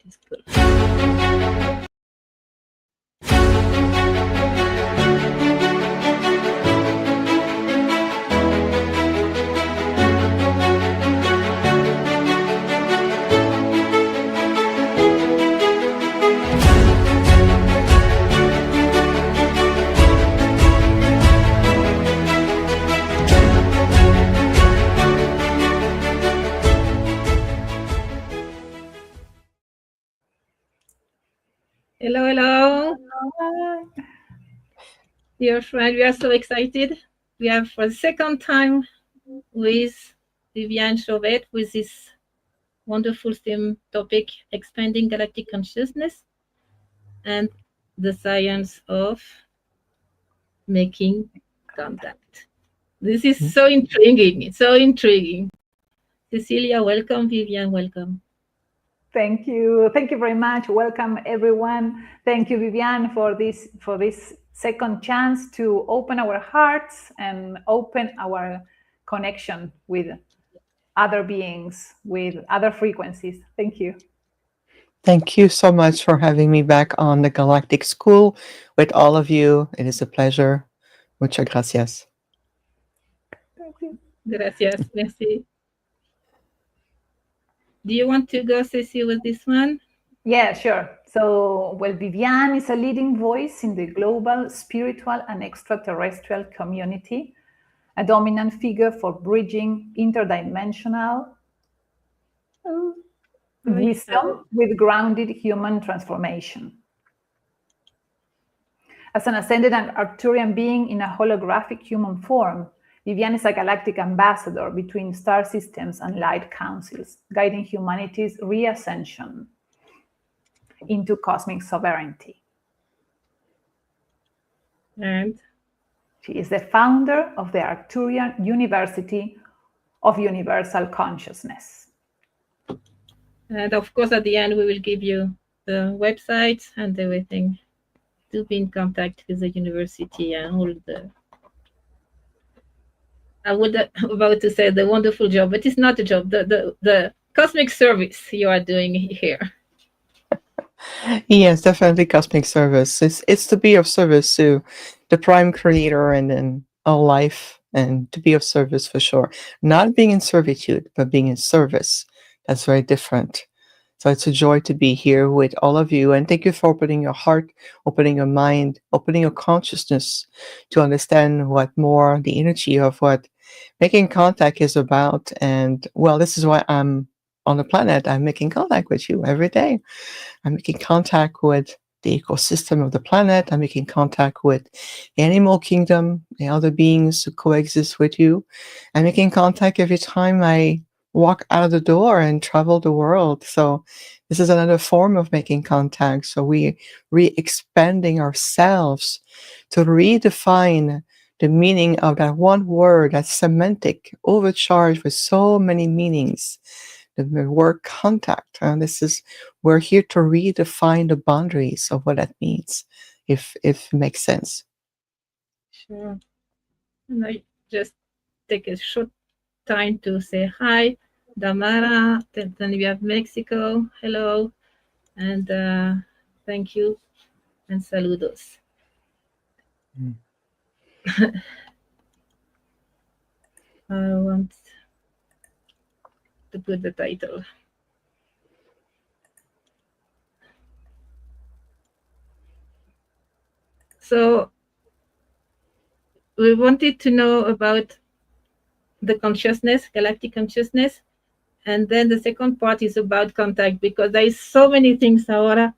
is cool. Hello, hello. Dear friend, we are so excited. We have for the second time with Viviane Chauvet with this wonderful theme topic, expanding galactic consciousness and the science of making contact. This is so intriguing, so intriguing. Cecilia, welcome. Viviane, welcome. Thank you. Thank you very much. Welcome, everyone. Thank you, Viviane, for this second chance to open our hearts and open our connection with other beings, with other frequencies. Thank you. Thank you so much for having me back on the Galactic School with all of you. It is a pleasure. Muchas gracias. Thank you. Gracias, merci. Do you want to go, Ceci, with this one? Yeah, sure. So, well, Viviane is a leading voice in the global spiritual and extraterrestrial community, a dominant figure for bridging interdimensional wisdom with grounded human transformation. As an ascended and Arcturian being in a holographic human form, Viviane is a galactic ambassador between star systems and light councils, guiding humanity's reascension into cosmic sovereignty. And she is the founder of the Acturian University of Universal Consciousness. And of course, at the end, we will give you the website and everything to be in contact with the university and all the. I would about to say the wonderful job, but it's not a job. The cosmic service you are doing here. Yes, definitely cosmic service. It's to be of service to the prime creator and then all life, and to be of service for sure. Not being in servitude, but being in service. That's very different. So it's a joy to be here with all of you. And thank you for opening your heart, opening your mind, opening your consciousness to understand what more the energy of what making contact is about. And well, this is why I'm on the planet. I'm making contact with you every day. I'm making contact with the ecosystem of the planet. I'm making contact with the animal kingdom, the other beings who coexist with you. I'm making contact every time I walk out of the door and travel the world. So this is another form of making contact. So we re-expanding ourselves to redefine the meaning of that one word, that semantic, overcharged with so many meanings. The word contact. We're here to redefine the boundaries of what that means, if it makes sense. Sure. And I just take a short time to say hi, Damara. Then we have Mexico. Hello, and thank you, and saludos. I want to put the title. So we wanted to know about the consciousness, galactic consciousness, and then the second part is about contact, because there is so many things ahora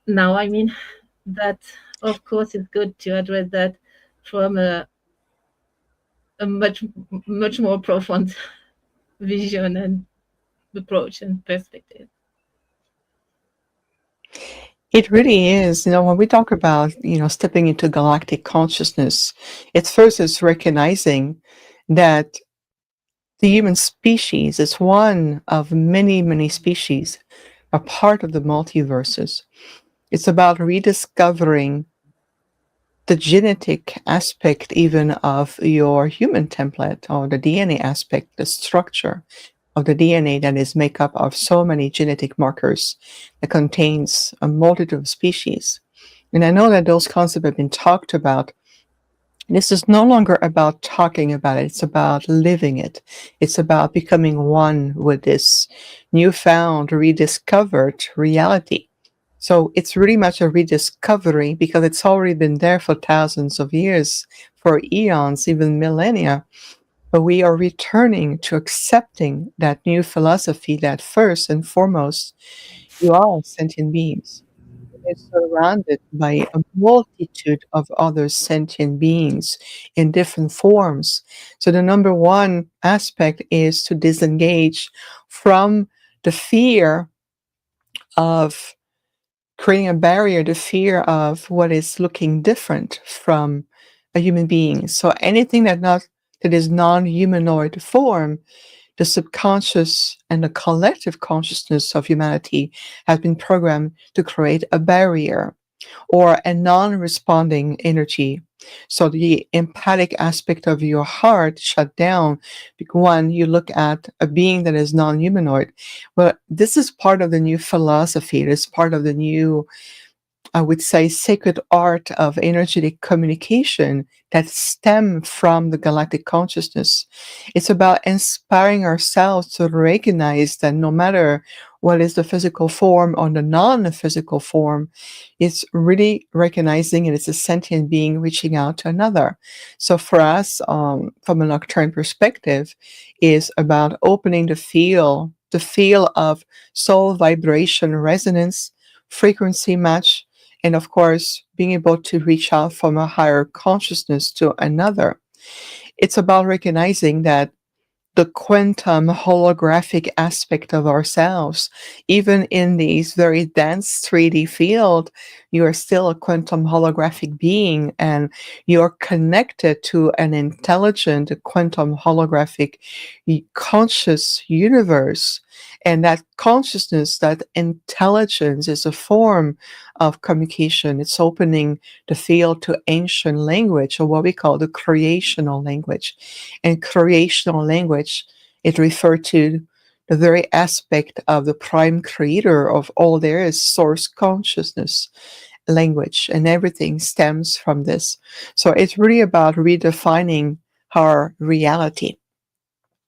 now. I mean, that of course it's good to address that from a much more profound vision and approach and perspective. It really is. When we talk about, stepping into galactic consciousness, it's recognizing that the human species is one of many, many species, a part of the multiverses. It's about rediscovering the genetic aspect even of your human template, or the DNA aspect, the structure, of the DNA that is made up of so many genetic markers that contains a multitude of species. And I know that those concepts have been talked about. This is no longer about talking about it. It's about living it. It's about becoming one with this newfound, rediscovered reality. So it's really much a rediscovery because it's already been there for thousands of years, for eons, even millennia. But we are returning to accepting that new philosophy that first and foremost, you are sentient beings. You're surrounded by a multitude of other sentient beings in different forms. So the number one aspect is to disengage from the fear of creating a barrier, the fear of what is looking different from a human being. So anything that is non-humanoid form, the subconscious and the collective consciousness of humanity has been programmed to create a barrier or a non-responding energy. So the empathic aspect of your heart shut down. When you look at a being that is non-humanoid, well, this is part of the new philosophy. It is part of the new, I would say, sacred art of energetic communication that stem from the galactic consciousness. It's about inspiring ourselves to recognize that no matter what is the physical form or the non-physical form, it's really recognizing it is a sentient being reaching out to another. So for us, from a nocturne perspective, is about opening the feel of soul vibration resonance, frequency match, and of course, being able to reach out from a higher consciousness to another. It's about recognizing that the quantum holographic aspect of ourselves. Even in these very dense 3D field, you are still a quantum holographic being and you're connected to an intelligent quantum holographic conscious universe. And that consciousness, that intelligence is a form of communication. It's opening the field to ancient language, or what we call the creational language. And creational language, it referred to the very aspect of the prime creator of all there is, source consciousness, language, and everything stems from this. So it's really about redefining our reality,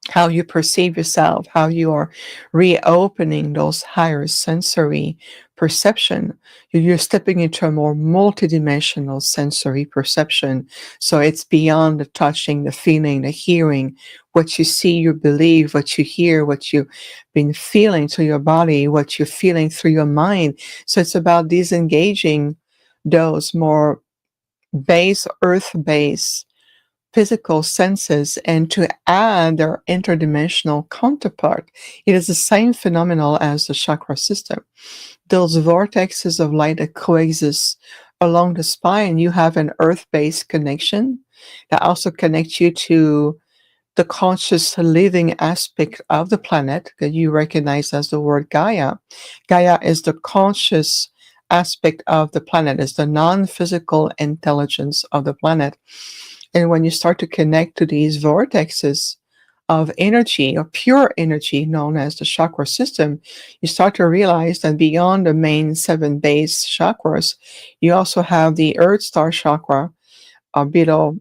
how you perceive yourself, how you are reopening those higher sensory perception. You're stepping into a more multidimensional sensory perception. So it's beyond the touching, the feeling, the hearing, what you see, you believe, what you hear, what you've been feeling through your body, what you're feeling through your mind. So it's about disengaging those more earth-based physical senses and to add their interdimensional counterpart. It is the same phenomenon as the chakra system. Those vortexes of light that coexist along the spine, you have an earth-based connection that also connects you to the conscious living aspect of the planet that you recognize as the word Gaia. Gaia is the conscious aspect of the planet, is the non-physical intelligence of the planet. And when you start to connect to these vortexes of energy, or pure energy known as the chakra system, you start to realize that beyond the main 7 base chakras, you also have the Earth Star chakra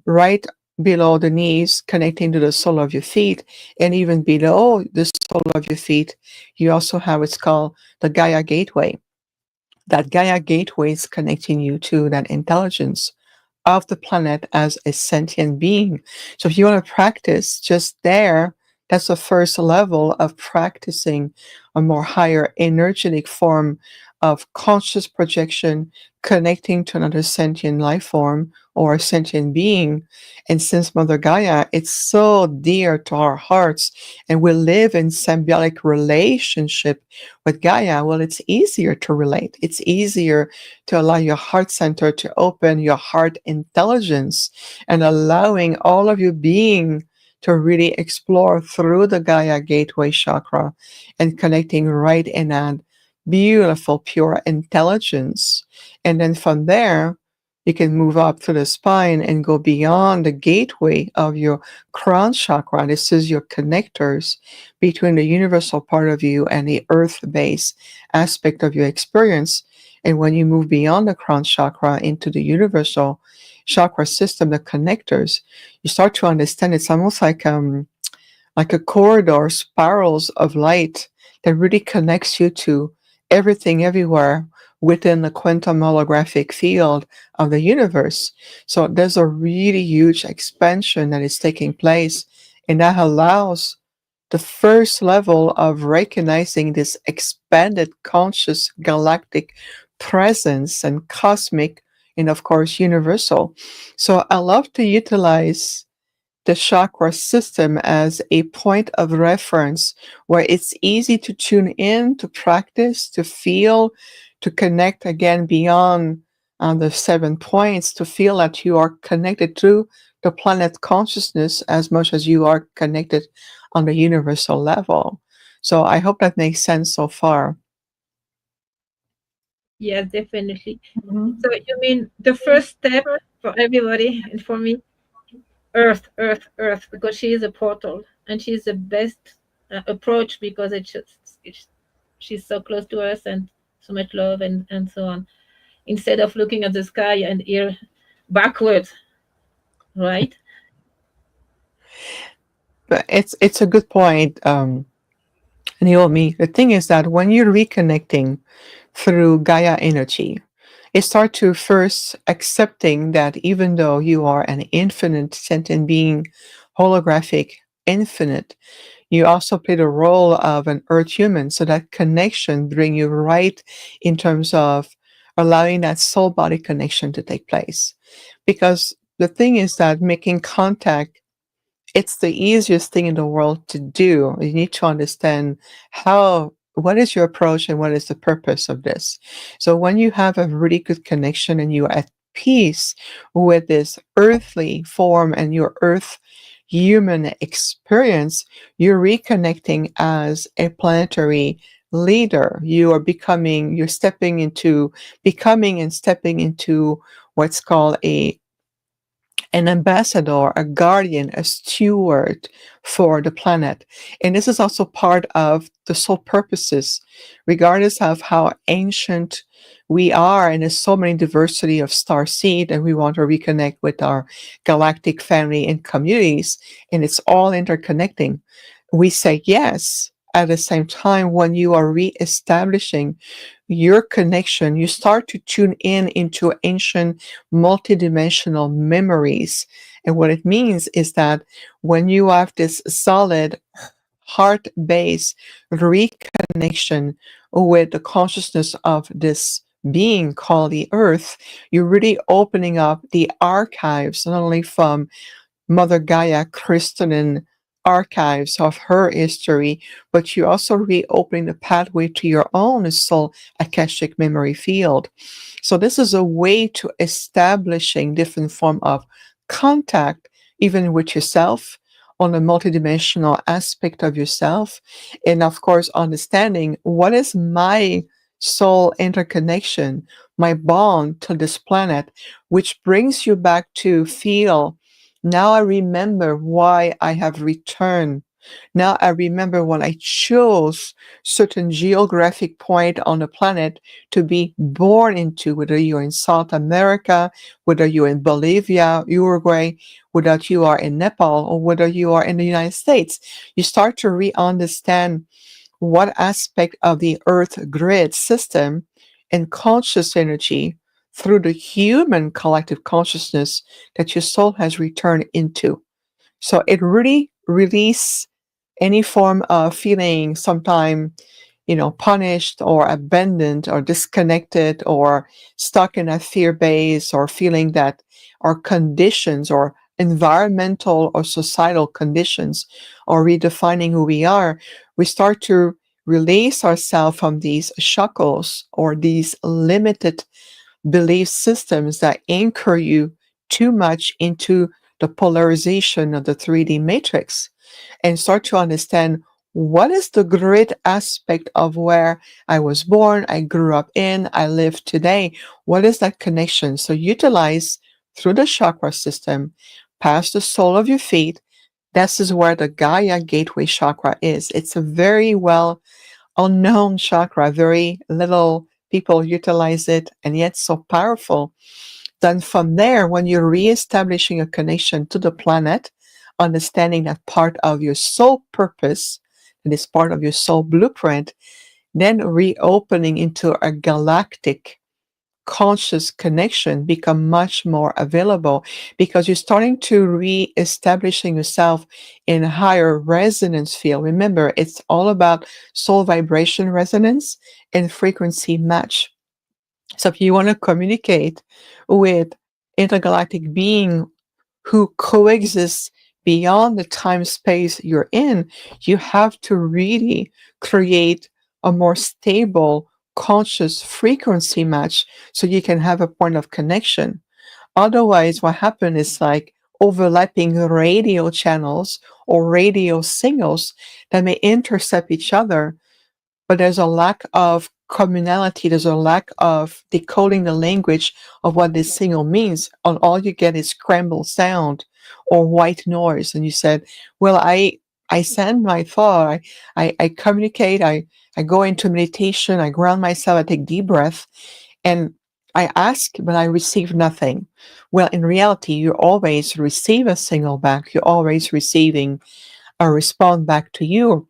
right below the knees, connecting to the sole of your feet, and even below the sole of your feet, you also have what's called the Gaia Gateway. That Gaia Gateway is connecting you to that intelligence of the planet as a sentient being. So if you want to practice just there, that's the first level of practicing a more higher energetic form of conscious projection, connecting to another sentient life form or a sentient being. And since Mother Gaia, it's so dear to our hearts and we live in symbiotic relationship with Gaia, well, it's easier to relate. It's easier to allow your heart center to open, your heart intelligence, and allowing all of your being to really explore through the Gaia Gateway chakra and connecting right in that beautiful, pure intelligence. And then from there, You can move up to the spine and go beyond the gateway of your crown chakra. This is your connectors between the universal part of you and the earth base aspect of your experience. And when you move beyond the crown chakra into the universal chakra system, the connectors, you start to understand it's almost like a corridor, spirals of light that really connects you to everything everywhere within the quantum holographic field of the universe. So there's a really huge expansion that is taking place, and that allows the first level of recognizing this expanded conscious galactic presence and cosmic and of course universal. So I love to utilize the chakra system as a point of reference where it's easy to tune in, to practice, to feel, to connect again beyond the 7 points, to feel that you are connected to the planet consciousness as much as you are connected on the universal level. So I hope that makes sense so far. Yes, definitely. Mhm. So you mean the first step for everybody and for me, Earth, Earth, Earth, because she is a portal and she's the best approach because she's so close to us and so much love and so on. Instead of looking at the sky and here backwards, right? But it's a good point, Naomi. The thing is that when you're reconnecting through Gaia energy, it starts to first accepting that even though you are an infinite sentient being, holographic, infinite, you also play the role of an earth human. So that connection bring you right in terms of allowing that soul body connection to take place. Because the thing is that making contact, it's the easiest thing in the world to do. You need to understand what is your approach and what is the purpose of this. So when you have a really good connection and you are at peace with this earthly form and your earth human experience, you're reconnecting as a planetary leader. You're stepping into becoming and stepping into what's called an ambassador, a guardian, a steward for the planet. And this is also part of the soul purposes, regardless of how ancient we are. And there's so many diversity of star seed, and we want to reconnect with our galactic family and communities, and it's all interconnecting. We say yes. At the same time, when you are re-establishing your connection, you start to tune in into ancient multidimensional memories. And what it means is that when you have this solid heart based reconnection with the consciousness of this being called the earth, you're really opening up the archives, not only from Mother Gaia crystalline archives of her history, but you also reopening the pathway to your own soul akashic memory field. So this is a way to establishing different form of contact, even with yourself, on a multidimensional aspect of yourself, and of course understanding what is my soul interconnection, my bond to this planet, which brings you back to feel. Now I remember why I have returned. Now I remember when I chose certain geographic point on the planet to be born into, whether you're in South America, whether you're in Bolivia, Uruguay, whether you are in Nepal, or whether you are in the United States. You start to re-understand what aspect of the Earth grid system and conscious energy through the human collective consciousness that your soul has returned into. So it really release any form of feeling sometime, punished or abandoned or disconnected or stuck in a fear base, or feeling that our conditions or environmental or societal conditions are redefining who we are. We start to release ourselves from these shackles or these limited belief systems that anchor you too much into the polarization of the 3D matrix, and start to understand what is the great aspect of where I was born, I grew up in, I live today? What is that connection? So utilize through the chakra system, past the sole of your feet. This is where the Gaia gateway chakra is. It's a very well unknown chakra. Very little people utilize it, and yet so powerful. Then from there, when you're reestablishing a connection to the planet, understanding that part of your soul purpose, and is part of your soul blueprint, then reopening into a galactic conscious connection become much more available, because you're starting to re-establishing yourself in a higher resonance field. Remember, it's all about soul vibration resonance and frequency match. So if you want to communicate with intergalactic being who coexist beyond the time space you're in, you have to really create a more stable conscious frequency match so you can have a point of connection. Otherwise, what happens is like overlapping radio channels or radio signals that may intercept each other, but there's a lack of communality. There's a lack of decoding the language of what this signal means. And all you get is scrambled sound or white noise. And you said, well, I send my thought, I communicate, I go into meditation, I ground myself, I take deep breath, and I ask, but I receive nothing. Well, in reality, you always receive a signal back. You're always receiving a response back to you.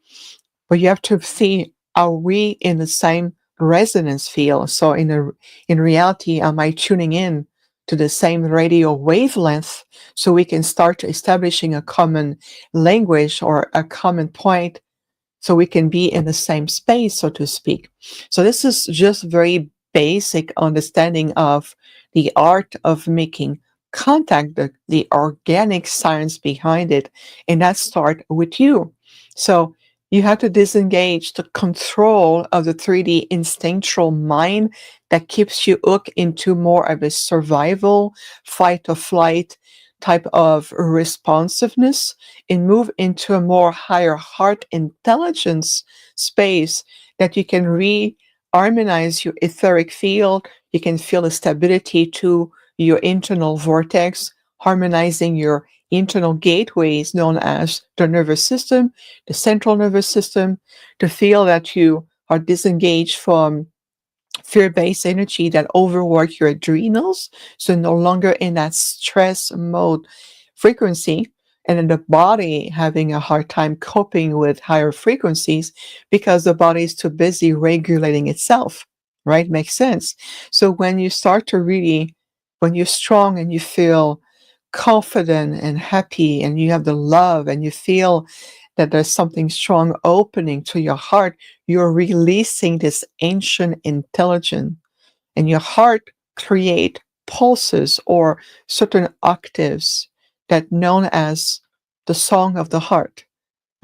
But you have to see, are we in the same resonance field? So in reality, am I tuning in to the same radio wavelength so we can start establishing a common language or a common point so we can be in the same space, so to speak. So this is just very basic understanding of the art of making contact, the organic science behind it, and that starts with you. So you have to disengage the control of the 3D instinctual mind that keeps you hooked into more of a survival, fight or flight type of responsiveness, and move into a more higher heart intelligence space that you can harmonize your etheric field. You can feel the stability to your internal vortex, harmonizing your internal gateways known as the nervous system, the central nervous system, to feel that you are disengaged from fear-based energy that overwork your adrenals, so no longer in that stress mode frequency, and then the body having a hard time coping with higher frequencies because the body is too busy regulating itself, right? Makes sense. So when you start to really, when you're strong and you feel confident and happy and you have the love and you feel that there's something strong opening to your heart, you're releasing this ancient intelligence, and your heart create pulses or certain octaves that known as the song of the heart.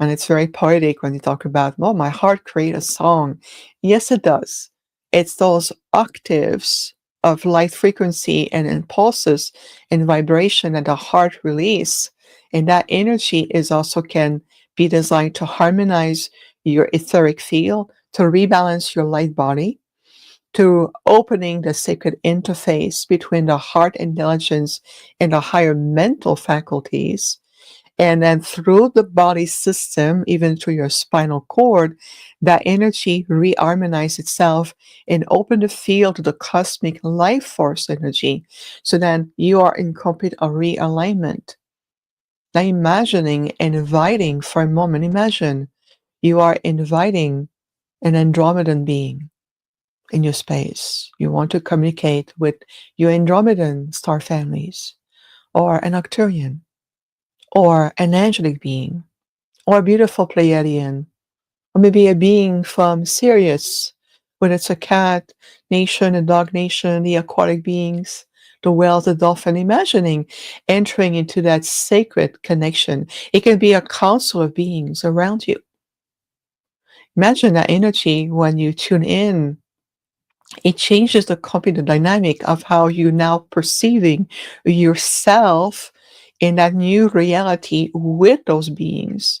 And it's very poetic when you talk about, oh, my heart create a song. Yes, it does. It's those octaves of light frequency and impulses and vibration that the heart release. And that energy is also can be designed to harmonize your etheric field, to rebalance your light body, to opening the sacred interface between the heart intelligence and the higher mental faculties. And then through the body system, even through your spinal cord, that energy reharmonize itself and open the field to the cosmic life force energy. So then you are in complete realignment. Now imagining and inviting for a moment, imagine you are inviting an Andromedan being in your space. You want to communicate with your Andromedan star families, or an Acturian, or an angelic being, or a beautiful Pleiadian, or maybe a being from Sirius, whether it's a cat nation, a dog nation, the aquatic beings, the whales, the dolphin, imagining entering into that sacred connection. It can be a council of beings around you. Imagine that energy when you tune in. It changes the complete dynamic of how you're now perceiving yourself in that new reality with those beings.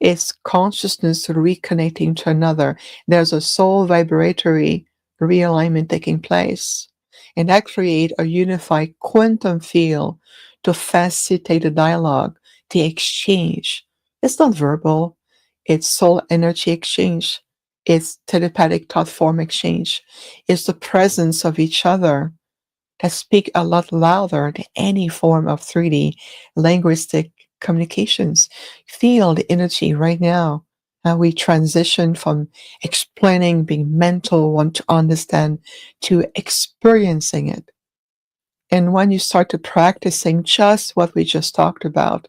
It's consciousness reconnecting to another. There's a soul vibratory realignment taking place. And that create a unified quantum field to facilitate the dialogue, the exchange. It's not verbal, it's soul energy exchange. It's telepathic thought form exchange. It's the presence of each other that speak a lot louder than any form of 3D linguistic communications. Feel the energy right now. How we transition from explaining, being mental, want to understand, to experiencing it. And when you start to practicing just what we just talked about,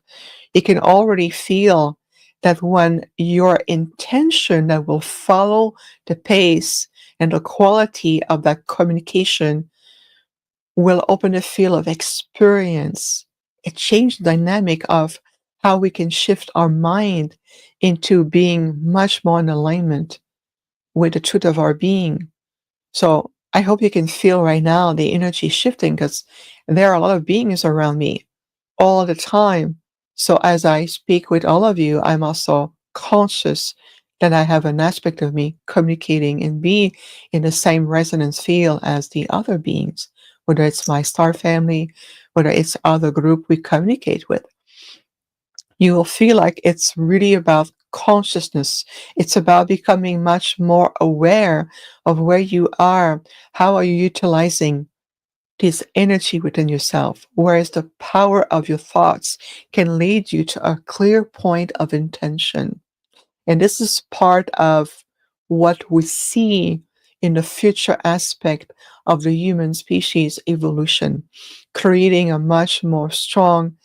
you can already feel that when your intention that will follow the pace and the quality of that communication will open a field of experience. It changed the dynamic of how we can shift our mind into being much more in alignment with the truth of our being. So I hope you can feel right now the energy shifting, because there are a lot of beings around me all the time. So as I speak with all of you, I'm also conscious that I have an aspect of me communicating and be in the same resonance field as the other beings, whether it's my star family, whether it's other group we communicate with. You will feel like it's really about consciousness. It's about becoming much more aware of where you are. How are you utilizing this energy within yourself, whereas the power of your thoughts can lead you to a clear point of intention. And this is part of what we see in the future aspect of the human species evolution, creating a much more strong,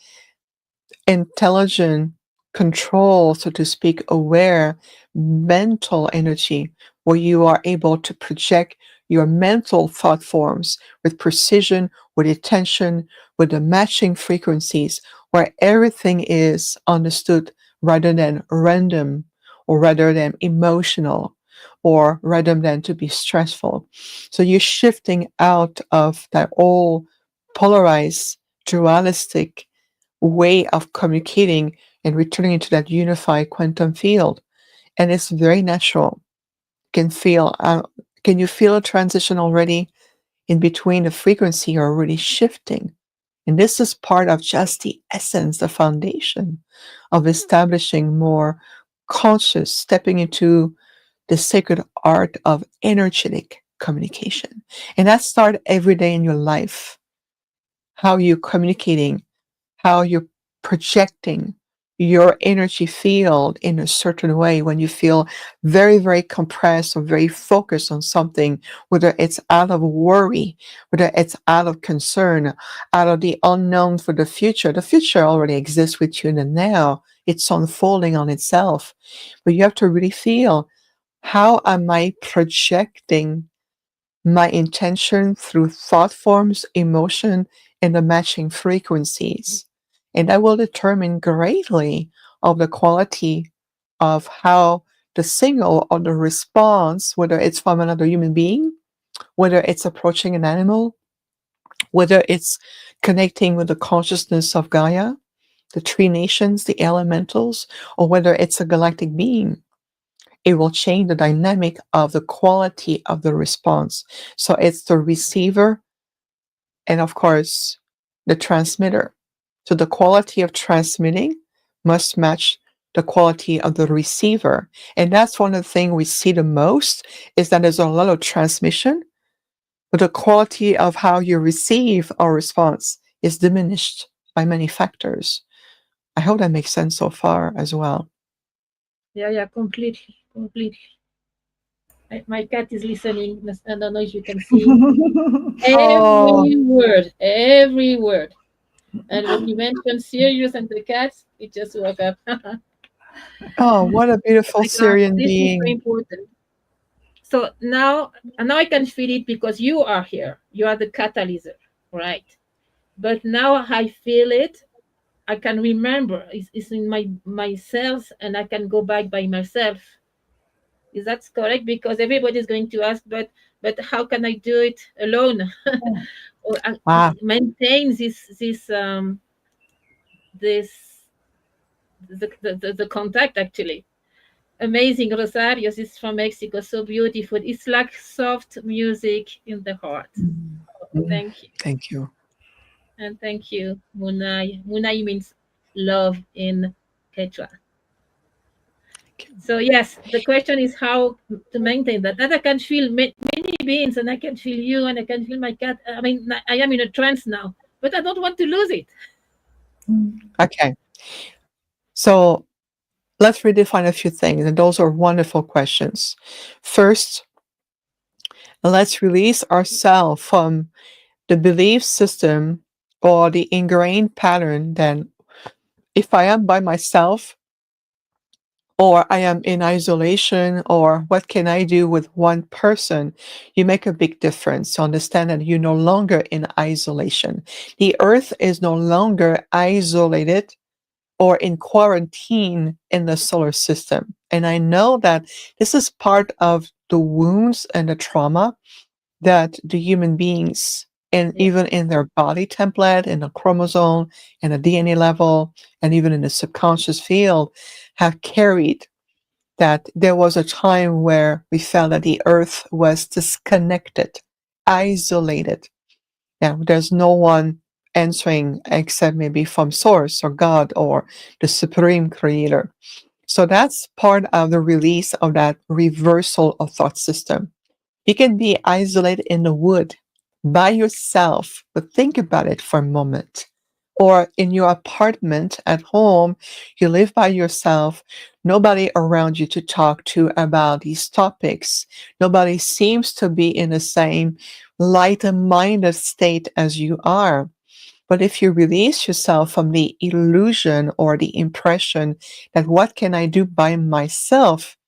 intelligent, control, so to speak, aware mental energy, where you are able to project your mental thought forms with precision, with attention, with the matching frequencies, where everything is understood rather than random, or rather than emotional, or rather than to be stressful. So you're shifting out of that old polarized dualistic way of communicating and returning into that unified quantum field. And it's very natural. Can feel, can you feel a transition already in between? The frequency are already shifting. And this is part of just the essence, the foundation of establishing more conscious, stepping into the sacred art of energetic communication. And that starts every day in your life. How you're communicating, how you're projecting your energy field in a certain way when you feel very, very compressed or very focused on something, whether it's out of worry, whether it's out of concern, out of the unknown for the future. The future already exists with you in the now. It's unfolding on itself. But you have to really feel, how am I projecting my intention through thought forms, emotion, and the matching frequencies? And that will determine greatly of the quality of how the signal or the response, whether it's from another human being, whether it's approaching an animal, whether it's connecting with the consciousness of Gaia, the three nations, the elementals, or whether it's a galactic being. It will change the dynamic of the quality of the response. So it's the receiver and, of course, the transmitter. So the quality of transmitting must match the quality of the receiver. And that's one of the things we see the most, is that there's a lot of transmission, but the quality of how you receive our response is diminished by many factors. I hope that makes sense so far as well. Yeah, completely, completely. My cat is listening. I don't know if you can see Oh, every word. And when you mentioned Sirius and the cats, it just woke up. Oh oh, what a beautiful my God, Syrian this is so being. important. So now I can feel it because you are here. You are the catalyst, right? But now I feel it. I can remember. It's in my cells, and I can go back by myself. Is that correct? Because everybody is going to ask, but how can I do it alone? Or Wow. maintain this the contact actually. Amazing. Rosario is from Mexico, so beautiful. It's like soft music in the heart. Mm. Thank you. Thank you. And thank you, Munai. Munai means love in Quechua. Thank you. So yes, the question is how to maintain that. That I can feel many beings, and I can feel you, and I can feel my cat. I mean, I am in a trance now, but I don't want to lose it. Okay. So let's redefine a few things, and those are wonderful questions. First, let's release ourselves from the belief system or the ingrained pattern that if I am by myself, or I am in isolation, or what can I do with one person, you make a big difference. So understand that you're no longer in isolation. The earth is no longer isolated or in quarantine in the solar system. And I know that this is part of the wounds and the trauma that the human beings, and Yes. even in their body template, in the chromosome, in the DNA level, and even in the subconscious field, have carried, that there was a time where we felt that the earth was disconnected, isolated. Now, there's no one answering except maybe from source or God or the supreme creator. So that's part of the release of that reversal of thought system. You can be isolated in the wood by yourself, but think about it for a moment. Or in your apartment at home, you live by yourself, nobody around you to talk to about these topics. Nobody seems to be in the same light-minded state as you are. But if you release yourself from the illusion or the impression that what can I do by myself,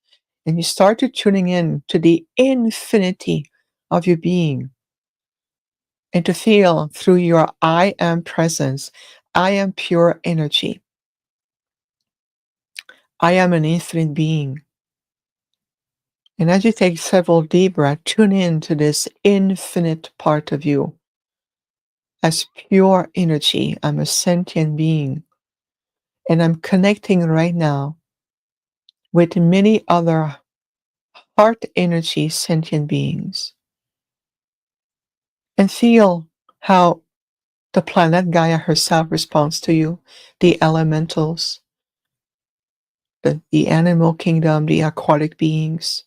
and you start to tuning in to the infinity of your being, and to feel through your I am presence, I am pure energy, I am an infinite being. And as you take several deep breaths, tune in to this infinite part of you. As pure energy, I'm a sentient being, and I'm connecting right now with many other heart energy sentient beings. And feel how the planet Gaia herself responds to you, the elementals, the animal kingdom, the aquatic beings.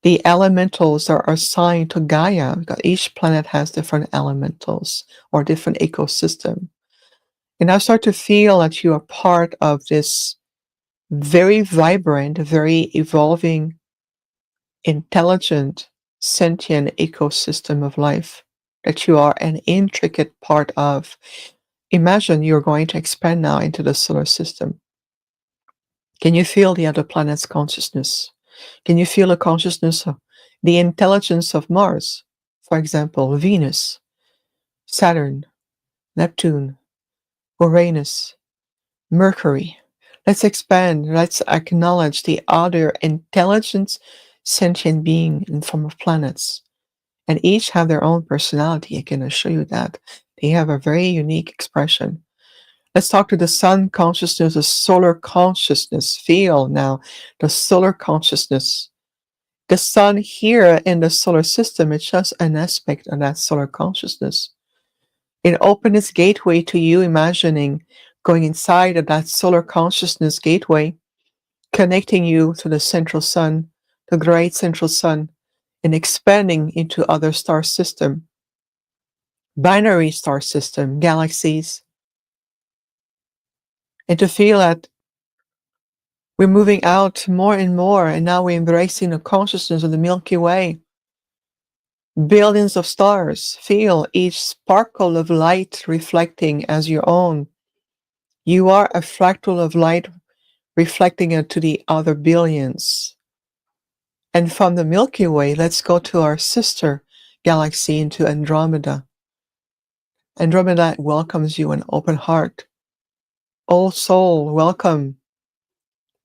The elementals are assigned to Gaia because each planet has different elementals or different ecosystem. And I start to feel that you are part of this very vibrant, very evolving, intelligent, sentient ecosystem of life that you are an intricate part of. Imagine you're going to expand now into the solar system. Can you feel the other planet's consciousness? Can you feel the consciousness of the intelligence of Mars, for example, Venus, Saturn, Neptune, Uranus, Mercury? Let's expand. Let's acknowledge the other intelligent sentient being in form of planets. And each have their own personality. I can assure you that. They have a very unique expression. Let's talk to the sun consciousness, the solar consciousness. Feel now the solar consciousness. The sun here in the solar system is just an aspect of that solar consciousness. It opens its gateway to you, imagining going inside of that solar consciousness gateway, connecting you to the central sun, the great central sun, and expanding into other star system, binary star system, galaxies, and to feel that we're moving out more and more, and now we're embracing the consciousness of the Milky Way. Billions of stars. Feel each sparkle of light reflecting as your own. You are a fractal of light reflecting into the other billions. And from the Milky Way, let's go to our sister galaxy, into Andromeda. Andromeda welcomes you an open heart. Old soul, welcome.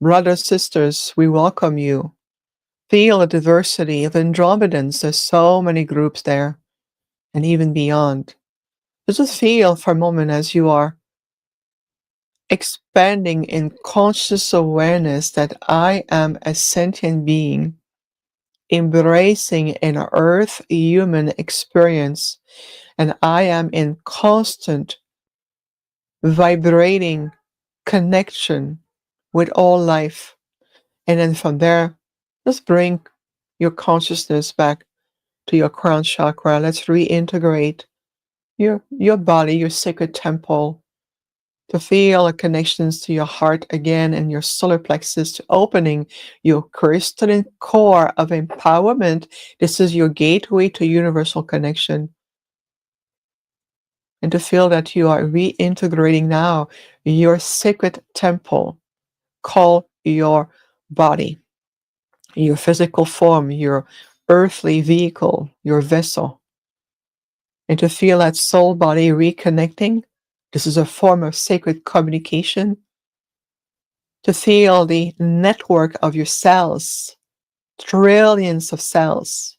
Brothers, sisters, we welcome you. Feel the diversity of Andromedans. There's so many groups there, and even beyond. Just feel for a moment as you are expanding in conscious awareness that I am a sentient being, embracing an earth human experience, and I am in constant vibrating connection with all life. And then from there, just bring your consciousness back to your crown chakra. Let's reintegrate your body, your sacred temple, to feel the connections to your heart again and your solar plexus, to opening your crystalline core of empowerment. This is your gateway to universal connection. And to feel that you are reintegrating now your sacred temple. Call your body, your physical form, your earthly vehicle, your vessel. And to feel that soul body reconnecting. This is a form of sacred communication. To feel the network of your cells, trillions of cells,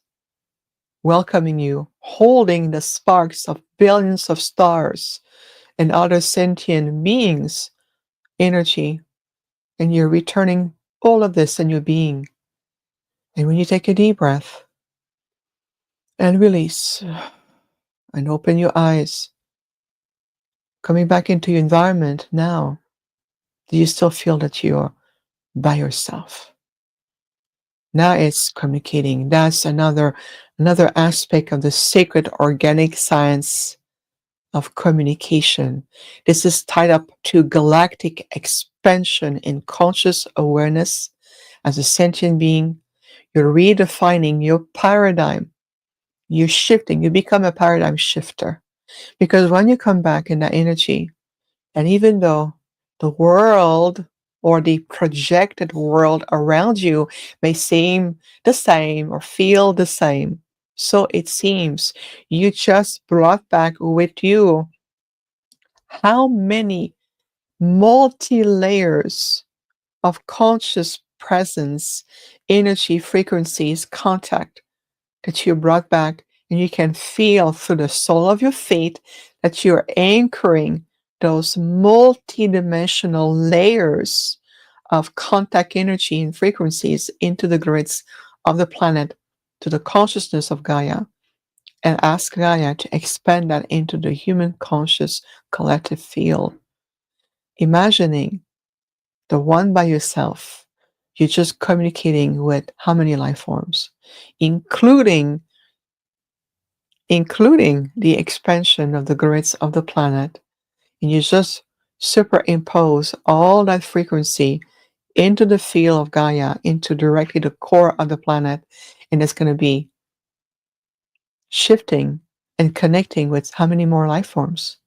welcoming you, holding the sparks of billions of stars and other sentient beings' energy, and you're returning all of this in your being. And when you take a deep breath and release and open your eyes, coming back into your environment now, do you still feel that you're by yourself? Now it's communicating. That's another aspect of the sacred organic science of communication. This is tied up to galactic expansion in conscious awareness as a sentient being. You're redefining your paradigm. You're shifting. You become a paradigm shifter. Because when you come back in that energy, and even though the world or the projected world around you may seem the same or feel the same, so it seems, you just brought back with you how many multi layers of conscious presence, energy, frequencies, contact that you brought back, and you can feel through the sole of your feet that you're anchoring those multi-dimensional layers of contact energy and frequencies into the grids of the planet, to the consciousness of Gaia, and ask Gaia to expand that into the human conscious collective field. Imagining the one by yourself, you're just communicating with how many life forms, including the expansion of the grids of the planet, and you just superimpose all that frequency into the field of Gaia, into directly the core of the planet, and it's going to be shifting and connecting with how many more life forms,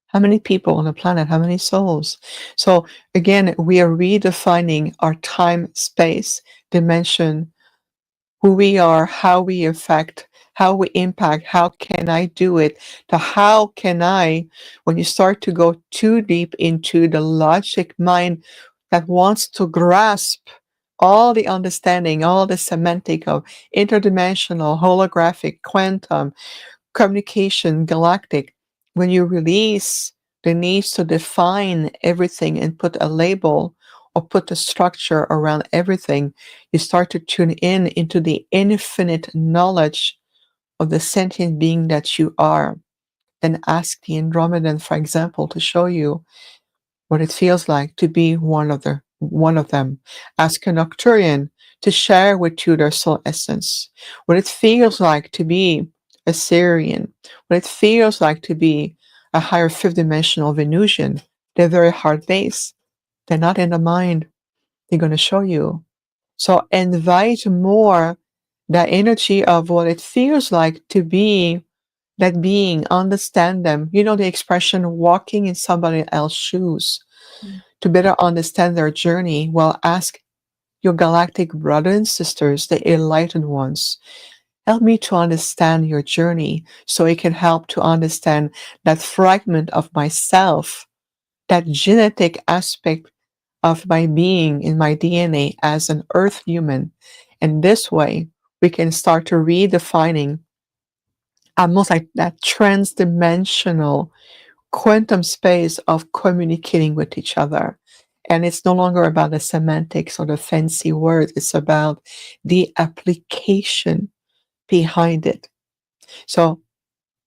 how many people on the planet, how many souls. So again, we are redefining our time, space, dimension, who we are, how we affect, how we impact, how can I do it, to how can I, when you start to go too deep into the logic mind that wants to grasp all the understanding, all the semantic of interdimensional, holographic, quantum, communication, galactic, when you release the needs to define everything and put a label or put a structure around everything, you start to tune in into the infinite knowledge of the sentient being that you are. Then ask the Andromedan, for example, to show you what it feels like to be one of them. Ask an Acturian to share with you their soul essence, what it feels like to be a Syrian, what it feels like to be a higher fifth dimensional Venusian. They're very hard base. They're not in the mind. They're going to show you. So invite more that energy of what it feels like to be that being, understand them. You know the expression walking in somebody else's shoes. To better understand their journey, well, ask your galactic brothers and sisters, the enlightened ones. Help me to understand your journey so it can help to understand that fragment of myself, that genetic aspect of my being in my DNA as an earth human. And this way, we can start to redefining almost like that transdimensional quantum space of communicating with each other. And it's no longer about the semantics or the fancy words, it's about the application behind it. So,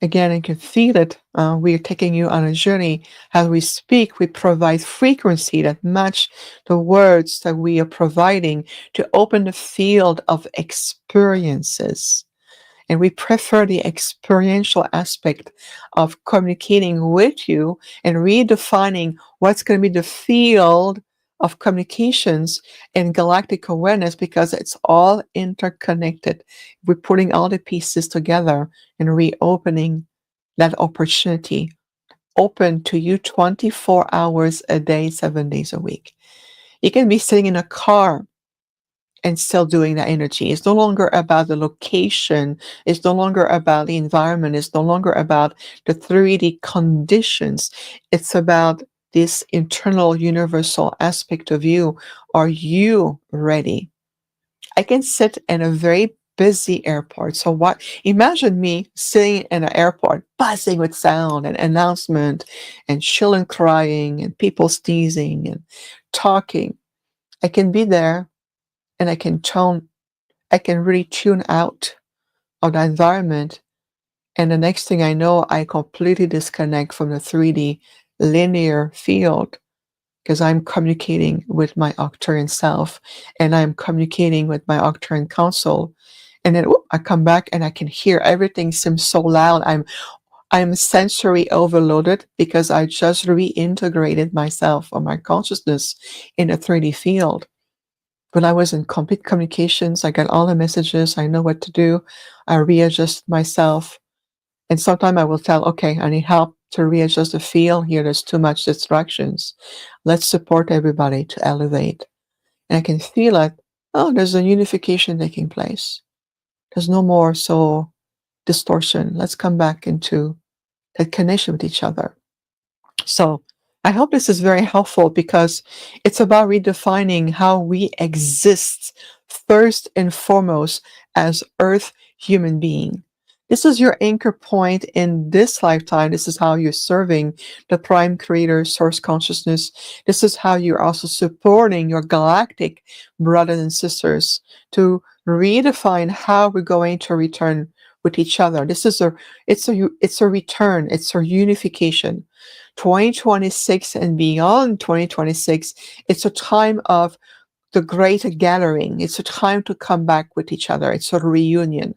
again, you can feel it. We are taking you on a journey. As we speak, we provide frequency that match the words that we are providing to open the field of experiences. And we prefer the experiential aspect of communicating with you and redefining what's going to be the field of communications in galactic awareness, because it's all interconnected. We're putting all the pieces together and reopening that opportunity open to you 24 hours a day, 7 days a week. You can be sitting in a car and still doing that energy. It's no longer about the location. It's no longer about the environment. It's no longer about the 3D conditions. It's about this internal universal aspect of you. Are you ready? I can sit in a very busy airport. So what, imagine me sitting in an airport, buzzing with sound and announcement and children crying and people sneezing and talking. I can be there and I can really tune out of the environment. And the next thing I know, I completely disconnect from the 3D linear field, because I'm communicating with my Acturian self and I'm communicating with my Acturian council. And then I come back and I can hear everything seems so loud. I'm sensory overloaded because I just reintegrated myself or my consciousness in a 3D field. When I was in complete communications, I got all the messages. I know what to do. I readjust myself. And sometimes I will tell, okay, I need help to readjust the field here. There's too much distractions. Let's support everybody to elevate. And I can feel it. Oh, there's a unification taking place. There's no more so distortion. Let's come back into that connection with each other. So I hope this is very helpful, because it's about redefining how we exist first and foremost as Earth human being. This is your anchor point in this lifetime. This is how you're serving the prime creator source consciousness. This is how you're also supporting your galactic brothers and sisters to redefine how we're going to return with each other. It's a return. It's a unification. 2026 and beyond 2026, it's a time of the great gathering. It's a time to come back with each other. It's a reunion.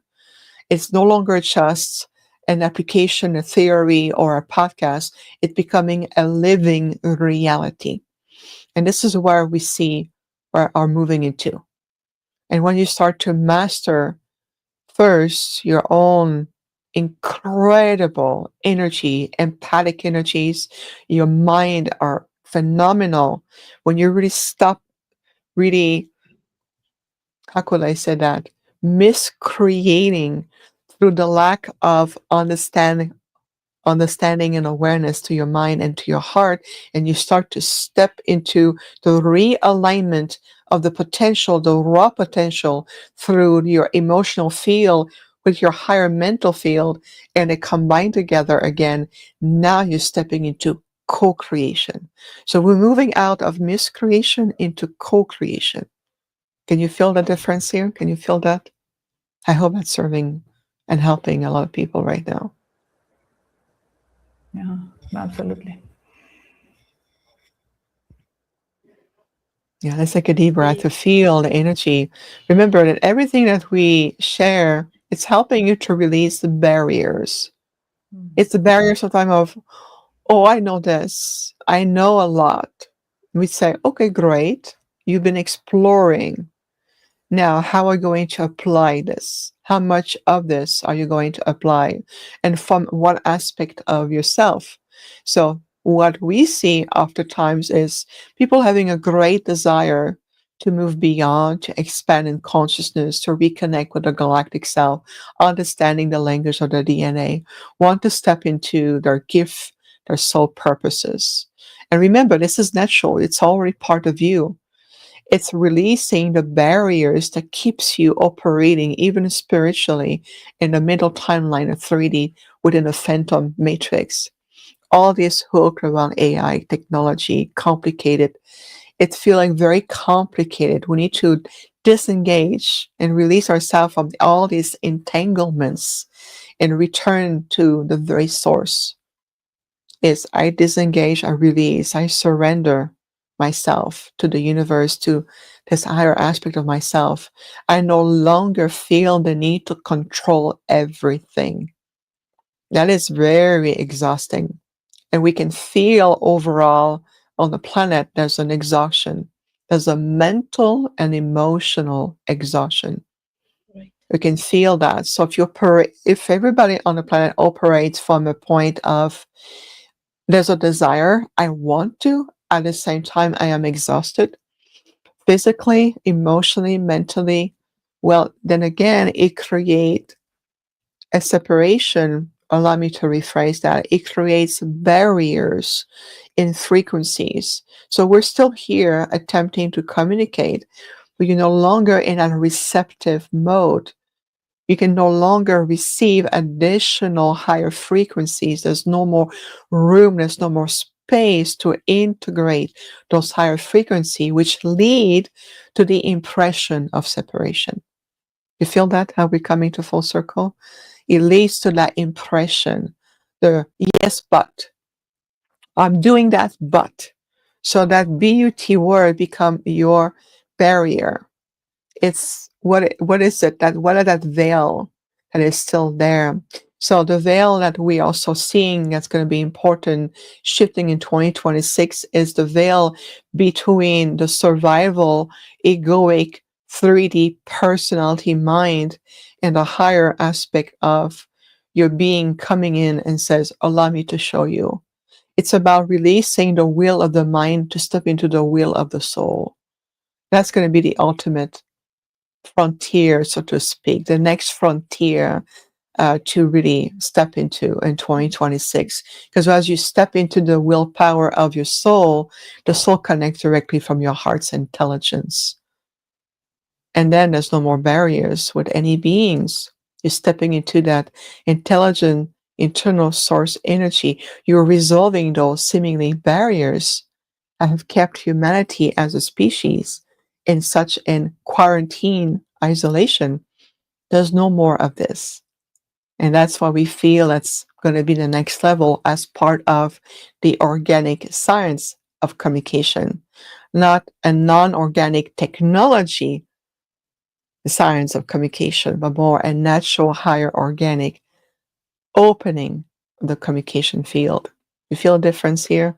It's no longer just an application, a theory, or a podcast. It's becoming a living reality. And this is where we see where are moving into. And when you start to master first your own incredible energy, empathic energies, your mind are phenomenal. When you really stop really, how could I say that, miscreating through the lack of understanding and awareness to your mind and to your heart, and you start to step into the realignment of the potential, the raw potential, through your emotional field with your higher mental field, and they combine together again. Now you're stepping into co-creation. So we're moving out of miscreation into co-creation. Can you feel the difference here? Can you feel that? I hope that's serving and helping a lot of people right now. Yeah, absolutely. Yeah, let's take a deep breath to feel the energy. Remember that everything that we share, it's helping you to release the barriers. It's the barrier sometimes of, oh, I know this. I know a lot. We say, okay, great. You've been exploring. Now, how are you going to apply this? How much of this are you going to apply? And from what aspect of yourself? So what we see oftentimes is people having a great desire to move beyond, to expand in consciousness, to reconnect with the galactic self, understanding the language of their DNA, want to step into their gift, their soul purposes. And remember, this is natural. It's already part of you. It's releasing the barriers that keeps you operating, even spiritually, in the middle timeline of 3D within a phantom matrix. all this hook around AI technology, complicated. It's feeling very complicated. We need to disengage and release ourselves from all these entanglements and return to the very source. Is I disengage, I release, I surrender myself to the universe, to this higher aspect of myself. I no longer feel the need to control everything. That is very exhausting. And we can feel overall on the planet there's an exhaustion. There's a mental and emotional exhaustion. Right. We can feel that. So if everybody on the planet operates from a point of there's a desire, I want to, at the same time I am exhausted, physically, emotionally, mentally, well, then again, it creates a separation. Allow me to rephrase that. It creates barriers in frequencies. So we're still here attempting to communicate, but you're no longer in a receptive mode. You can no longer receive additional higher frequencies. There's no more room, there's no more space to integrate those higher frequencies, which lead to the impression of separation. You feel that, how we're coming to full circle? It leads to that impression, the yes, but. I'm doing that, but. So that BUT word become your barrier. It's what is it that what are that veil that is still there? So the veil that we also seeing that's going to be important shifting in 2026 is the veil between the survival egoic 3D personality mind and the higher aspect of your being coming in and says, allow me to show you. It's about releasing the will of the mind to step into the will of the soul. That's going to be the ultimate frontier, so to speak, the next frontier to really step into in 2026. Because as you step into the willpower of your soul, the soul connects directly from your heart's intelligence. And then there's no more barriers with any beings. You're stepping into that intelligent internal source energy. You're resolving those seemingly barriers that have kept humanity as a species in such an quarantine isolation. There's no more of this. And that's why we feel that's going to be the next level as part of the organic science of communication, not a non-organic technology science of communication, but more a natural, higher organic opening the communication field. You feel a difference here?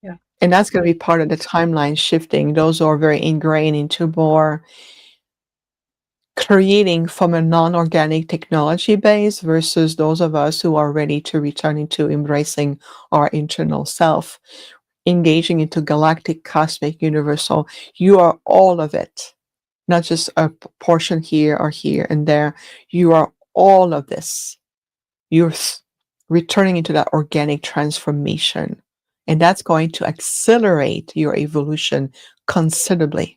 Yeah. And that's going to be part of the timeline shifting. Those who are very ingrained into more creating from a non-organic technology base versus those of us who are ready to return into embracing our internal self, engaging into galactic, cosmic, universal. You are all of it, not just a portion here or here and there. You are all of this. You're returning into that organic transformation. And that's going to accelerate your evolution considerably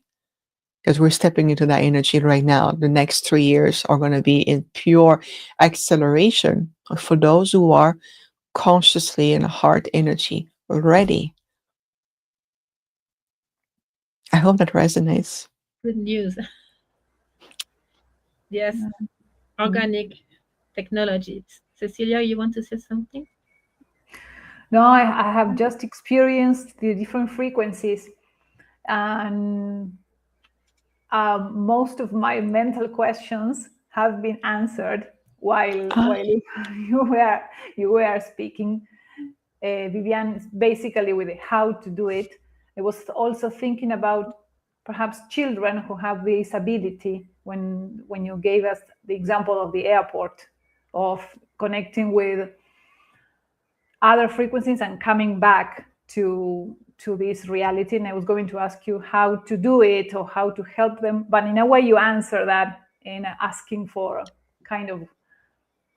because we're stepping into that energy right now. The next 3 years are going to be in pure acceleration for those who are consciously in heart energy ready. I hope that resonates. Good news. Yes. Organic technology. Cecilia, you want to say something? No, I have just experienced the different frequencies, and most of my mental questions have been answered while you were speaking, Viviane. Basically, with how to do it. I was also thinking about perhaps children who have this ability. When you gave us the example of the airport, of connecting with other frequencies and coming back to this reality, and I was going to ask you how to do it or how to help them, but in a way you answer that in asking for kind of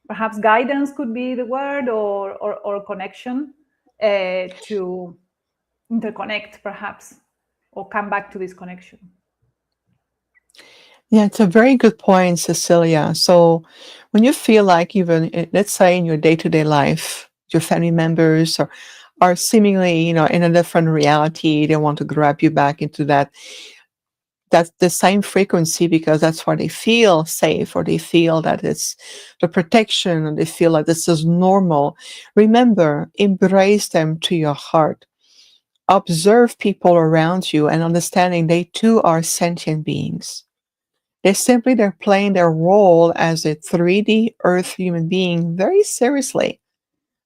perhaps guidance could be the word, or connection to interconnect perhaps, or come back to this connection. Yeah, it's a very good point, Cecilia. So when you feel like even, let's say in your day-to-day life, your family members are seemingly, in a different reality. They want to grab you back into that's the same frequency because that's where they feel safe, or they feel that it's the protection, and they feel like this is normal. Remember, embrace them to your heart. Observe people around you and understanding they too are sentient beings. They're playing their role as a 3D earth human being very seriously.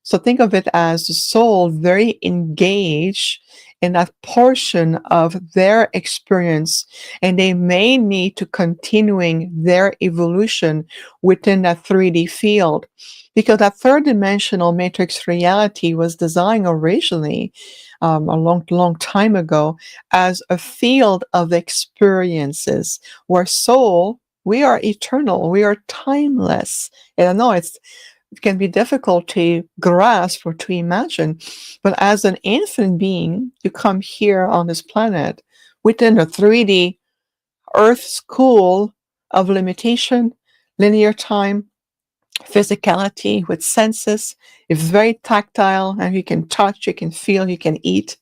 So think of it as the soul very engaged in that portion of their experience, and they may need to continuing their evolution within that 3D field, because that third dimensional matrix reality was designed originally a long time ago as a field of experiences where soul, we are eternal, we are timeless. And I know it can be difficult to grasp or to imagine, but as an infinite being, you come here on this planet within a 3D Earth school of limitation, linear time, physicality with senses. It's very tactile, and you can touch, you can feel, you can eat.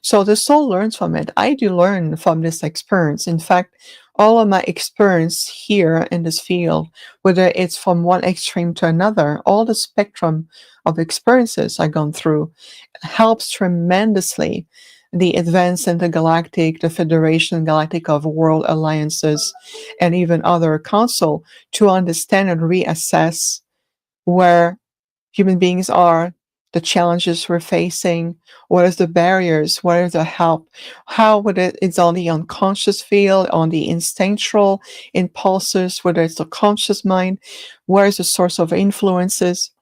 So the soul learns from it. I do learn from this experience. In fact, all of my experience here in this field, whether it's from one extreme to another, all the spectrum of experiences I've gone through helps tremendously the advance in the Galactic, the Federation Galactic of World Alliances, and even other council to understand and reassess where human beings are, the challenges we're facing, what is the barriers, what is the help, how would it's on the unconscious field, on the instinctual impulses, whether it's the conscious mind, where is the source of influences,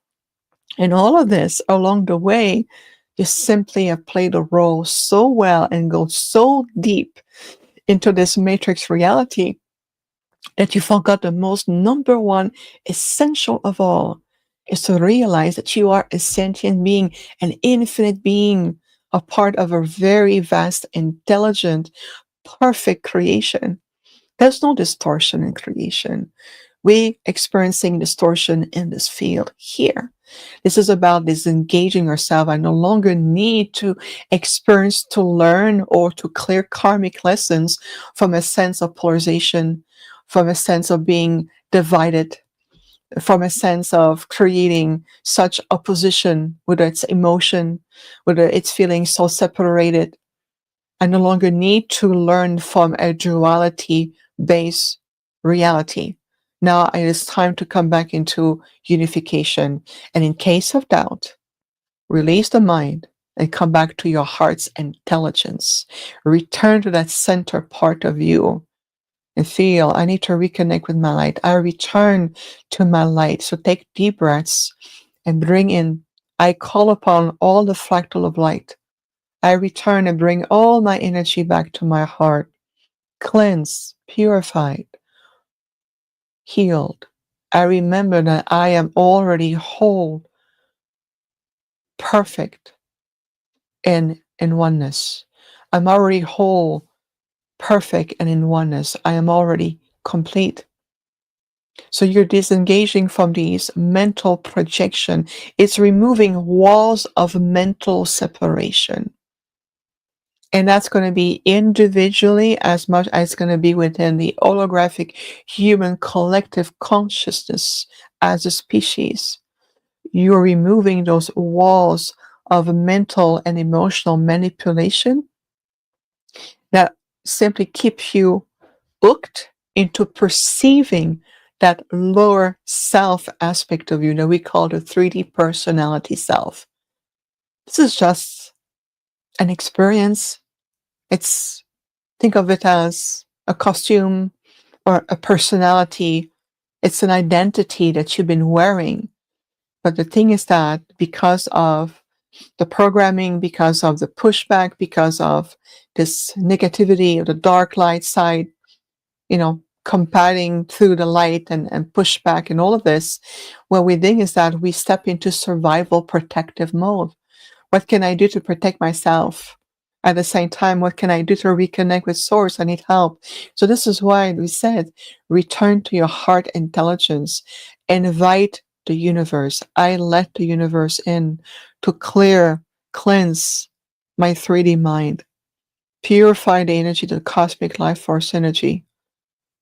and all of this along the way. You simply have played a role so well and go so deep into this matrix reality that you forgot the most number one essential of all is to realize that you are a sentient being, an infinite being, a part of a very vast, intelligent, perfect creation. There's no distortion in creation. We experiencing distortion in this field here. This is about disengaging ourselves. I no longer need to experience, to learn, or to clear karmic lessons from a sense of polarization, from a sense of being divided, from a sense of creating such opposition, whether it's emotion, whether it's feeling so separated. I no longer need to learn from a duality-based reality. Now it is time to come back into unification. And in case of doubt, release the mind and come back to your heart's intelligence. Return to that center part of you and feel, I need to reconnect with my light. I return to my light. So take deep breaths and bring in, I call upon all the fractal of light. I return and bring all my energy back to my heart, cleansed, purified, healed. I remember that I am already whole, perfect, and in oneness. I'm already whole, perfect, and in oneness. I am already complete. So you're disengaging from these mental projection. It's removing walls of mental separation. And that's going to be individually as much as it's going to be within the holographic human collective consciousness as a species. You're removing those walls of mental and emotional manipulation that simply keep you hooked into perceiving that lower self aspect of you that we call the 3D personality self. This is just an experience. Think of it as a costume or a personality. It's an identity that you've been wearing. But the thing is that because of the programming, because of the pushback, because of this negativity of the dark light side, combating through the light and pushback and all of this, what we think is that we step into survival protective mode. What can I do to protect myself? At the same time, what can I do to reconnect with source? I need help. So this is why we said, return to your heart intelligence. Invite the universe. I let the universe in to cleanse my 3D mind, purify the energy, the cosmic life force energy,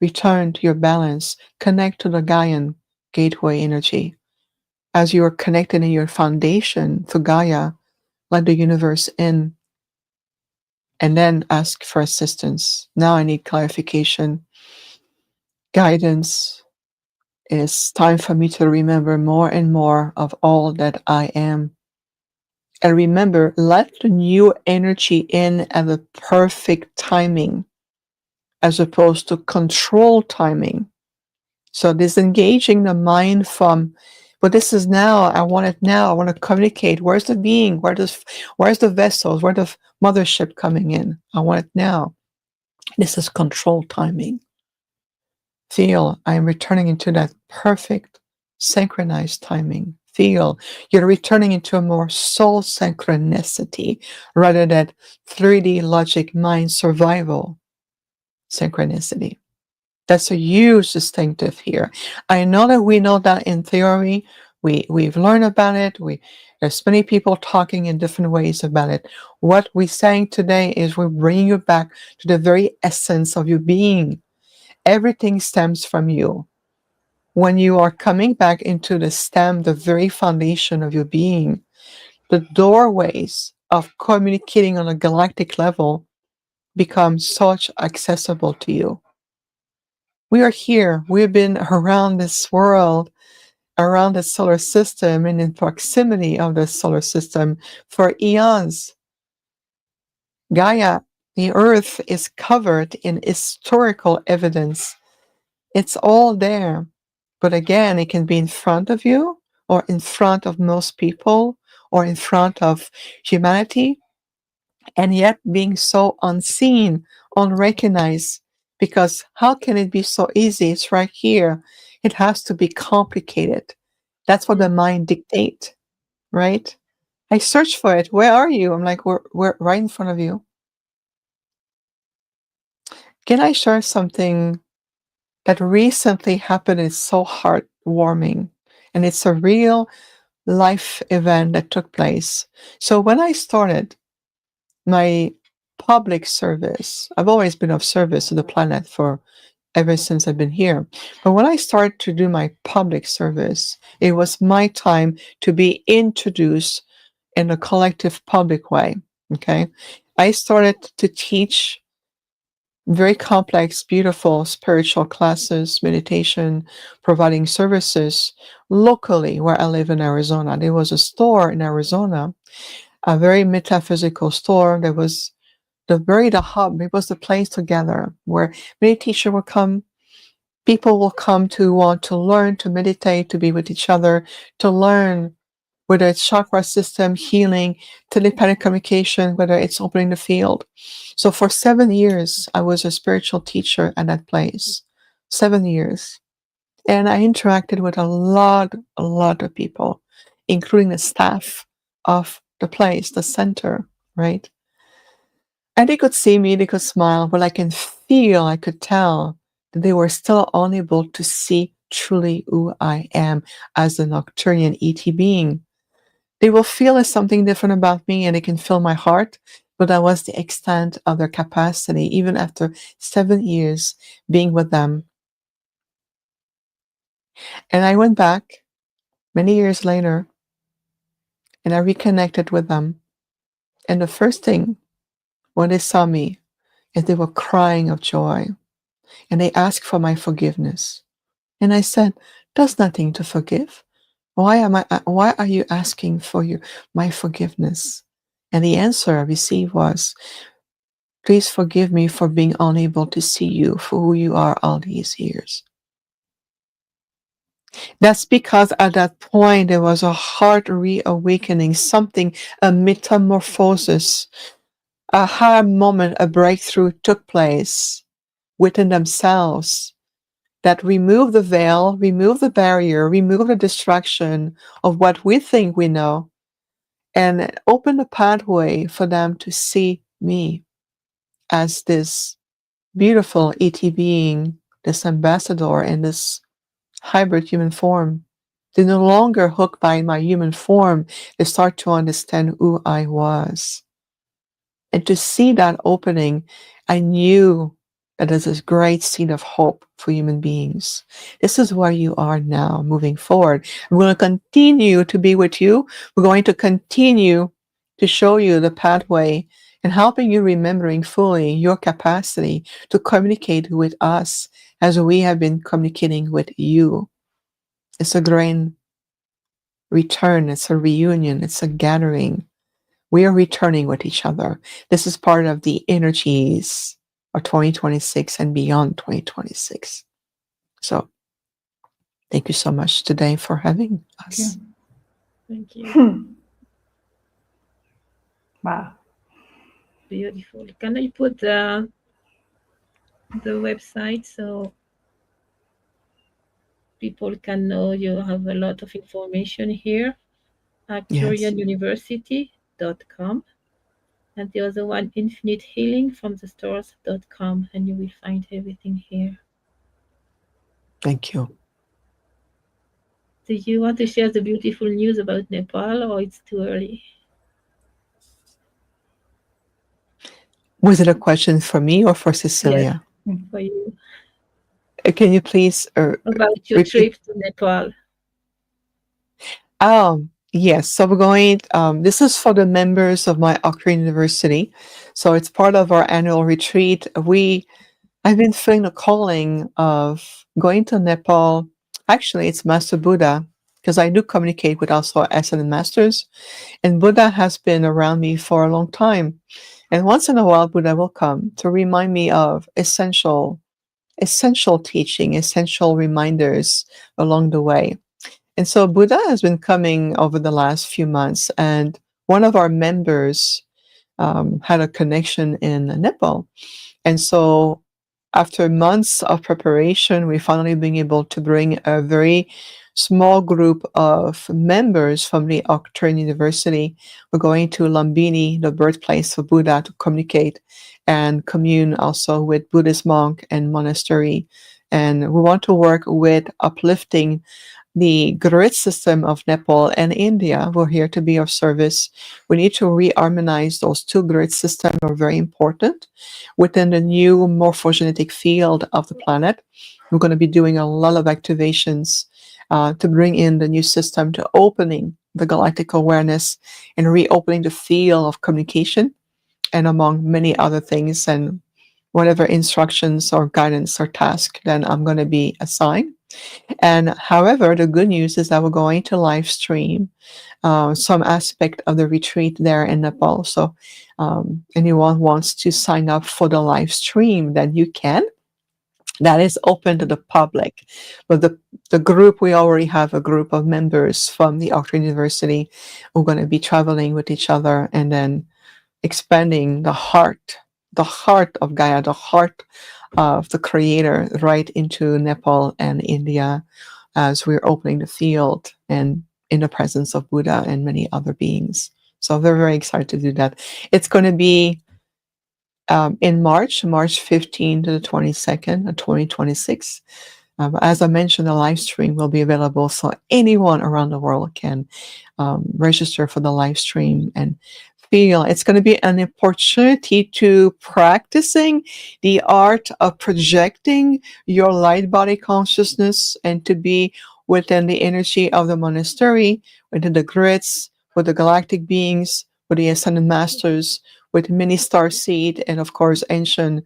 return to your balance, connect to the Gaian gateway energy. As you are connected in your foundation to Gaia, let the universe in, and then ask for assistance. Now I need clarification, guidance. It's time for me to remember more and more of all that I am. And remember, let the new energy in at the perfect timing, as opposed to control timing. So disengaging the mind from, but this is now, I want it now, I want to communicate. Where's the being? Where's the vessels? Where's the mothership coming in? I want it now. This is control timing. Feel I am returning into that perfect synchronized timing. Feel you're returning into a more soul synchronicity rather than 3D logic mind survival synchronicity. That's a huge distinctive here. I know that we know that in theory, we've learned about it. There's many people talking in different ways about it. What we're saying today is we're bringing you back to the very essence of your being. Everything stems from you. When you are coming back into the stem, the very foundation of your being, the doorways of communicating on a galactic level become such accessible to you. We are here. We've been around this world, around the solar system, and in proximity of the solar system for eons. Gaia, the Earth, is covered in historical evidence. It's all there. But again, it can be in front of you, or in front of most people, or in front of humanity, and yet being so unseen, unrecognized. Because how can it be so easy? It's right here. It has to be complicated. That's what the mind dictates, right? I search for it. Where are you? I'm like, we're right in front of you. Can I share something that recently happened? It's so heartwarming, and it's a real life event that took place. So when I started my public service, I've always been of service to the planet for ever since I've been here. But when I started to do my public service, it was my time to be introduced in a collective public way. Okay. I started to teach very complex, beautiful spiritual classes, meditation, providing services locally where I live in Arizona. There was a store in Arizona, a very metaphysical store that was the hub. It was the place to gather where many teachers will come. People will come to want to learn, to meditate, to be with each other, to learn whether it's chakra system, healing, telepathic communication, whether it's opening the field. So for 7 years, I was a spiritual teacher at that place. 7 years. And I interacted with a lot of people, including the staff of the place, the center, right? And they could see me, they could smile, but I could tell that they were still unable to see truly who I am as an Acturian ET being. They will feel there's something different about me and they can feel my heart, but that was the extent of their capacity, even after 7 years being with them. And I went back many years later and I reconnected with them. And the first thing when they saw me is they were crying of joy and they asked for my forgiveness. And I said, there's nothing to forgive. Why are you asking for my forgiveness? And the answer I received was, please forgive me for being unable to see you for who you are all these years. That's because at that point there was a heart reawakening, something, a metamorphosis, a aha moment, a breakthrough took place within themselves that remove the veil, remove the barrier, remove the distraction of what we think we know, and open the pathway for them to see me as this beautiful ET being, this ambassador in this hybrid human form. to no longer hooked by my human form, to start to understand who I was. And to see that opening, I knew that there's this great seed of hope for human beings. This is where you are now moving forward. We're going to continue to be with you. We're going to continue to show you the pathway and helping you remembering fully your capacity to communicate with us as we have been communicating with you. It's a grand return. It's a reunion. It's a gathering. We are returning with each other. This is part of the energies of 2026 and beyond 2026. So thank you so much today for having us. Thank you. Wow. Beautiful. Can I put the website so people can know you have a lot of information here? Yes. Acturianuniversity.com. And the other one, infinitehealingfromthestars.com, and you will find everything here. Thank you. Do you want to share the beautiful news about Nepal, or it's too early? Was it a question for me or for Yes, Cecilia? for you. Can you please About your repeat? trip to Nepal. Yes. So we're going, this is for the members of my Acturian University. So it's part of our annual retreat. I've been feeling the calling of going to Nepal. Actually, it's Master Buddha, because I do communicate with also Ascended Masters, and Buddha has been around me for a long time. And once in a while, Buddha will come to remind me of essential teaching, essential reminders along the way. And so Buddha has been coming over the last few months, and one of our members had a connection in Nepal. And so after months of preparation, we finally been able to bring a very small group of members from the Acturian University. We're going to Lumbini, the birthplace of Buddha, to communicate and commune also with Buddhist monk and monastery. And we want to work with uplifting the grid system of Nepal and India. We're here to be of service. We need to reharmonize those two grid systems are very important within the new morphogenetic field of the planet. We're going to be doing a lot of activations to bring in the new system to opening the galactic awareness and reopening the field of communication and among many other things and whatever instructions or guidance or task then I'm going to be assigned. And however, the good news is that we're going to live stream some aspect of the retreat there in Nepal. So anyone wants to sign up for the live stream, then you can. That is open to the public. But the group, we already have a group of members from the Oxford University who are going to be traveling with each other and then expanding the heart of Gaia, the heart of the creator right into Nepal and India as we're opening the field and in the presence of Buddha and many other beings. So we're very excited to do that. It's going to be in March 15th to the 22nd of 2026. As I mentioned, the live stream will be available so anyone around the world can register for the live stream and feel it's going to be an opportunity to practicing the art of projecting your light body consciousness and to be within the energy of the monastery, within the grids, with the galactic beings, with the ascended masters, with many star seed, and of course ancient,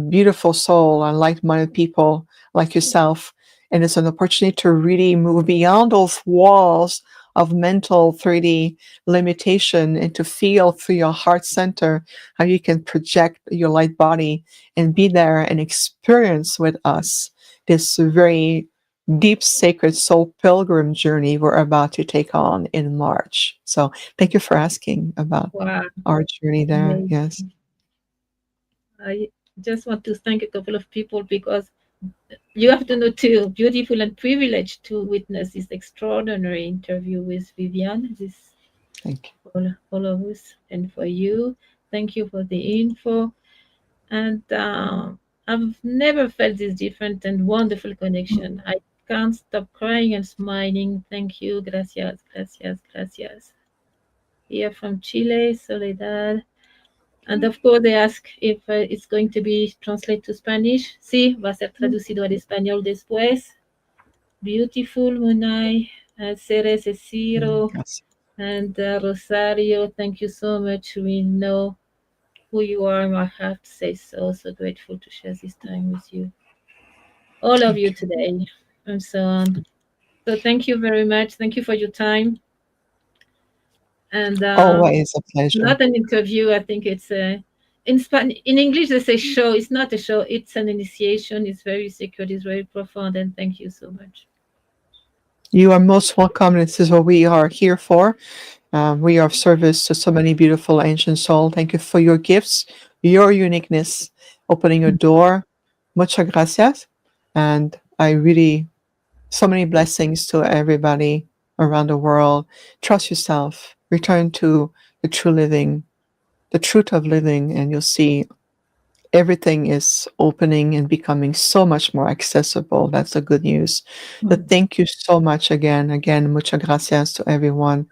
beautiful soul and like-minded people like yourself. And it's an opportunity to really move beyond those walls of mental 3D limitation and to feel through your heart center how you can project your light body and be there and experience with us this very deep sacred soul pilgrim journey we're about to take on in March. So thank you for asking about Wow, our journey there. Yes. amazing. I just want to thank a couple of people because you have to know too, beautiful and privileged to witness this extraordinary interview with Viviane. This Thank you. all of us, and for you, thank you for the info. And I've never felt this different and wonderful connection. can't stop crying and smiling. Thank you. Gracias, gracias, gracias. Here from Chile, Soledad. And of course, they ask if it's going to be translated to Spanish. Sí, va a ser traducido al español después. Beautiful, Munay, Ceres, Ciro, Yes. and Rosario. Thank you so much. We know who you are. I have to say so grateful to share this time with you. All of you today, and so on. So thank you very much. Thank you for your time. And Always a pleasure. not an interview. I think it's in English they say show. It's not a show. It's an initiation. It's very secret. It's very profound. And thank you so much. You are most welcome. This is what we are here for. We are of service to so many beautiful ancient souls. Thank you for your gifts, your uniqueness, opening your door. Muchas gracias. And I really, so many blessings to everybody around the world. Trust yourself. Return to the true living, the truth of living, and you'll see everything is opening and becoming so much more accessible. That's the good news. So thank you so much again. Again, muchas gracias to everyone.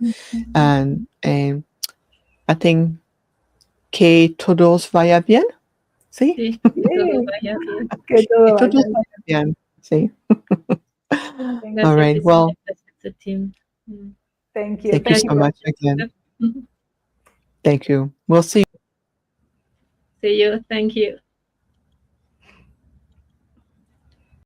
And I think que todos vaya bien. ¿Sí? Sí, que todo vaya bien. Que todo Que todos vaya vaya bien. Sí. All Gracias, right. Well, Cristina. Gracias, the team. Thank you. thank you Thank so you. much again. Thank you. We'll see you. See you. Thank you.